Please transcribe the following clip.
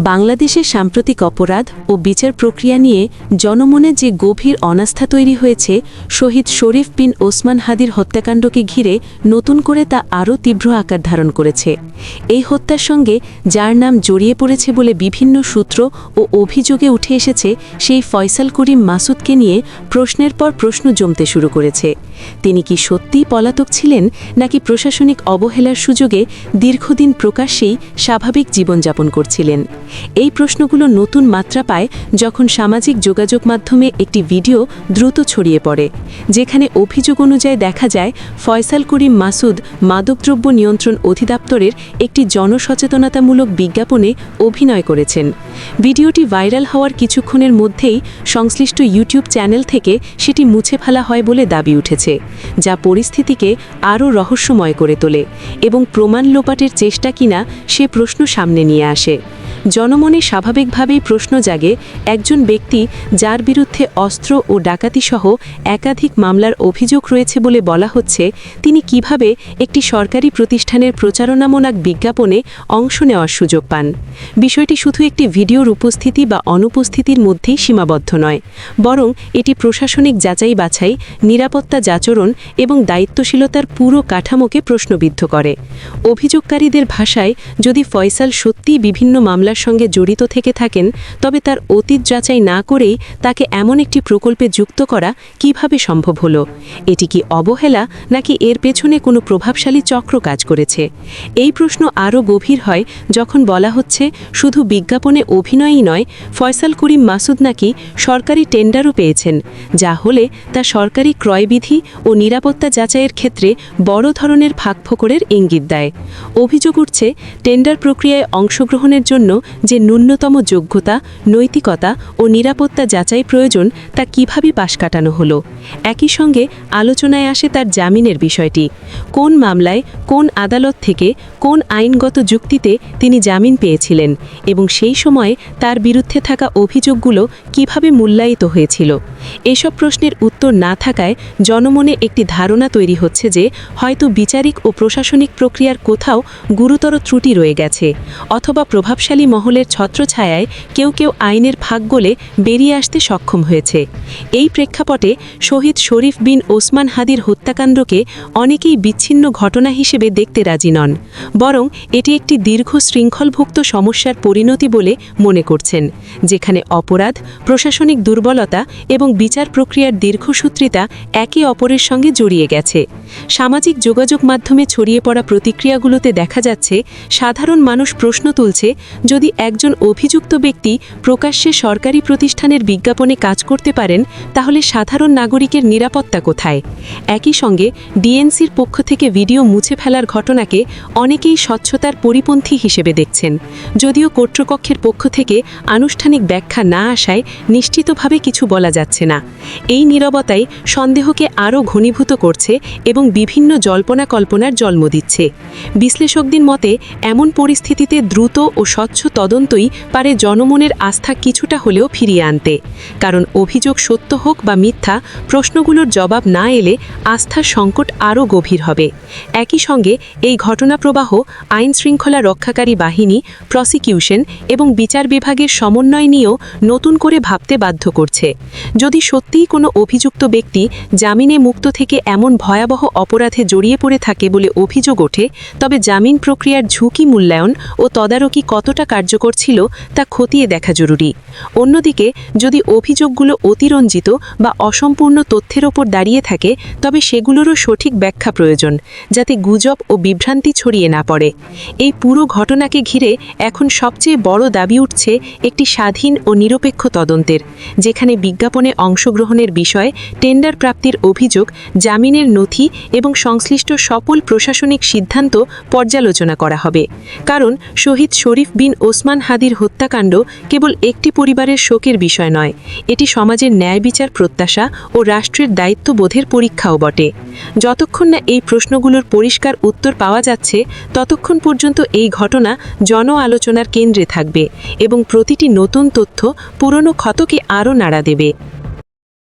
বাংলাদেশের সাম্প্রতিক অপরাধ ও বিচার প্রক্রিয়া নিয়ে জনমনে যে গভীর অনাস্থা তৈরি হয়েছে, শহীদ শরীফ বিন ওসমান হাদির হত্যাকাণ্ডকে ঘিরে নতুন করে তা আরও তীব্র আকার ধারণ করেছে। এই হত্যার সঙ্গে যার নাম জড়িয়ে পড়েছে বলে বিভিন্ন সূত্র ও অভিযোগে উঠে এসেছে, সেই ফয়সাল করিম মাসুদকে নিয়ে প্রশ্নের পর প্রশ্ন জমতে শুরু করেছে। তিনি কি সত্যিই পলাতক ছিলেন, নাকি প্রশাসনিক অবহেলার সুযোগে দীর্ঘদিন প্রকাশ্যেই স্বাভাবিক জীবনযাপন করছিলেন? এই প্রশ্নগুলো নতুন মাত্রা পায় যখন সামাজিক যোগাযোগ মাধ্যমে একটি ভিডিও দ্রুত ছড়িয়ে পড়ে, যেখানে অভিযোগ অনুযায়ী দেখা যায় ফয়সাল করিম মাসুদ মাদকদ্রব্য নিয়ন্ত্রণ অধিদপ্তরের একটি জনসচেতনতামূলক বিজ্ঞাপনে অভিনয় করেছেন। ভিডিওটি ভাইরাল হওয়ার কিছুক্ষণের মধ্যেই সংশ্লিষ্ট ইউটিউব চ্যানেল থেকে সেটি মুছে ফেলা হয় বলে দাবি উঠেছে, যা পরিস্থিতিকে আরও রহস্যময় করে তোলে এবং প্রমাণ লোপাটের চেষ্টা কিনা সে প্রশ্ন সামনে নিয়ে আসে। জনমনে স্বাভাবিকভাবেই প্রশ্ন জাগে, একজন ব্যক্তি যার বিরুদ্ধে অস্ত্র ও ডাকাতিসহ একাধিক মামলার অভিযোগ রয়েছে বলে বলা হচ্ছে, তিনি কিভাবে একটি সরকারি প্রতিষ্ঠানের প্রচারণামূলক বিজ্ঞাপনে অংশ নেওয়ার সুযোগ পান? বিষয়টি শুধু একটি ভিডিওর উপস্থিতি বা অনুপস্থিতির মধ্যেই সীমাবদ্ধ নয়, বরং এটি প্রশাসনিক যাচাই বাছাই, নিরাপত্তা যাচরণ এবং দায়িত্বশীলতার পুরো কাঠামোকে প্রশ্নবিদ্ধ করে। অভিযোগকারীদের ভাষায়, যদি ফয়সাল সত্যিই বিভিন্ন মামলার সঙ্গে জড়িত থেকে থাকেন, তবে তার অতীত যাচাই না করেই তাকে এমন একটি প্রকল্পে যুক্ত করা কিভাবে সম্ভব হলো? এটি কি অবহেলা, নাকি এর পেছনে কোনো প্রভাবশালী চক্র কাজ করেছে? এই প্রশ্ন আরও গভীর হয় যখন বলা হচ্ছে, শুধু বিজ্ঞাপনে অভিনয়ই নয়, ফয়সাল করিম মাসুদ নাকি সরকারি টেন্ডারও পেয়েছেন, যা হলে তা সরকারি ক্রয়বিধি ও নিরাপত্তা যাচাইয়ের ক্ষেত্রে বড় ধরনের ফাঁকফোকরের ইঙ্গিত দেয়। অভিযোগ উঠছে, টেন্ডার প্রক্রিয়ায় অংশগ্রহণের জন্য যে ন্যূনতম যোগ্যতা, নৈতিকতা ও নিরাপত্তা যাচাই প্রয়োজন, তা কিভাবে পাশ কাটানো হলো। একই সঙ্গে আলোচনায় আসে তার জামিনের বিষয়টি। কোন মামলায়, কোন আদালত থেকে, কোন আইনগত যুক্তিতে তিনি জামিন পেয়েছিলেন এবং সেই সময়ে তার বিরুদ্ধে থাকা অভিযোগগুলো কিভাবে মূল্যায়িত হয়েছিল? এসব প্রশ্নের উত্তর না থাকায় জনমনে একটি ধারণা তৈরি হচ্ছে যে হয়তো বিচারিক ও প্রশাসনিক প্রক্রিয়ার কোথাও গুরুতর ত্রুটি রয়ে গেছে, অথবা প্রভাবশালী মহলের ছত্রছায়ায় কেউ কেউ আইনের ফাঁক গলে বেরিয়ে আসতে সক্ষম হয়েছে। এই প্রেক্ষাপটে শহীদ শরীফ বিন ওসমান হাদির হত্যাকাণ্ডকে অনেকেই বিচ্ছিন্ন ঘটনা হিসেবে দেখতে রাজি নন, বরং এটি একটি দীর্ঘ শৃঙ্খলভুক্ত সমস্যার পরিণতি বলে মনে করছেন, যেখানে অপরাধ, প্রশাসনিক দুর্বলতা এবং বিচার প্রক্রিয়ার দীর্ঘসূত্রিতা একে অপরের সঙ্গে জড়িয়ে গেছে। সামাজিক যোগাযোগ মাধ্যমে ছড়িয়ে পড়া প্রতিক্রিয়াগুলোতে দেখা যাচ্ছে, সাধারণ মানুষ প্রশ্ন তুলছে, যদি একজন অভিযুক্ত ব্যক্তি প্রকাশ্যে সরকারি প্রতিষ্ঠানের বিজ্ঞাপনে কাজ করতে পারেন, তাহলে সাধারণ নাগরিকের নিরাপত্তা কোথায়? একই সঙ্গে ডিএনসির পক্ষ থেকে ভিডিও মুছে ফেলার ঘটনাকে অনেকেই স্বচ্ছতার পরিপন্থী হিসেবে দেখছেন, যদিও কর্তৃপক্ষের পক্ষ থেকে আনুষ্ঠানিক ব্যাখ্যা না আসায় নিশ্চিতভাবে কিছু বলা যাচ্ছে না। এই নীরবতাই সন্দেহকে আরও ঘনীভূত করছে এবং বিভিন্ন জল্পনা কল্পনার জন্ম দিচ্ছে। বিশ্লেষকদের মতে, এমন পরিস্থিতিতে দ্রুত ও স্বচ্ছ তদন্তই পারে জনমনের আস্থা কিছুটা হলেও ফিরিয়ে আনতে, কারণ অভিযোগ সত্য হোক বা মিথ্যা, প্রশ্নগুলোর জবাব না এলে আস্থার সংকট আরও গভীর হবে। একই সঙ্গে এই ঘটনা প্রবাহ আইন শৃঙ্খলা রক্ষাকারী বাহিনী, প্রসিকিউশন এবং বিচার বিভাগের সমন্বয় নিয়েও নতুন করে ভাবতে বাধ্য করছে। যদি সত্যিই কোনো অভিযুক্ত ব্যক্তি জামিনে মুক্ত থেকে এমন ভয়াবহ অপরাধে জড়িয়ে পড়ে থাকে বলে অভিযোগ ওঠে, তবে জামিন প্রক্রিয়ার ঝুঁকি মূল্যায়ন ও তদারকি কতটা কার্যকর ছিল তা খতিয়ে দেখা জরুরি। অন্যদিকে, যদি অভিযোগগুলো অতিরঞ্জিত বা অসম্পূর্ণ তথ্যের ওপর দাঁড়িয়ে থাকে, তবে সেগুলোরও সঠিক ব্যাখ্যা প্রয়োজন, যাতে গুজব ও বিভ্রান্তি ছড়িয়ে না পড়ে। এই পুরো ঘটনাকে ঘিরে এখন সবচেয়ে বড় দাবি উঠছে একটি স্বাধীন ও নিরপেক্ষ তদন্তের, যেখানে বিজ্ঞাপনে অংশগ্রহণের বিষয়, টেন্ডার প্রাপ্তির অভিযোগ, জামিনের নথি এবং সংশ্লিষ্ট সকল প্রশাসনিক সিদ্ধান্ত পর্যালোচনা করা হবে। কারণ শহীদ শরীফ বিন ওসমান হাদির হত্যাকাণ্ড কেবল একটি পরিবারের শোকের বিষয় নয়, এটি সমাজের ন্যায় বিচার প্রত্যাশা ও রাষ্ট্রের দায়িত্ববোধের পরীক্ষাও বটে। যতক্ষণ না এই প্রশ্নগুলোর পরিষ্কার উত্তর পাওয়া যাচ্ছে, ততক্ষণ পর্যন্ত এই ঘটনা জন আলোচনার কেন্দ্রে থাকবে এবং প্রতিটি নতুন তথ্য পুরনো ক্ষতকে আরও নাড়া দেবে।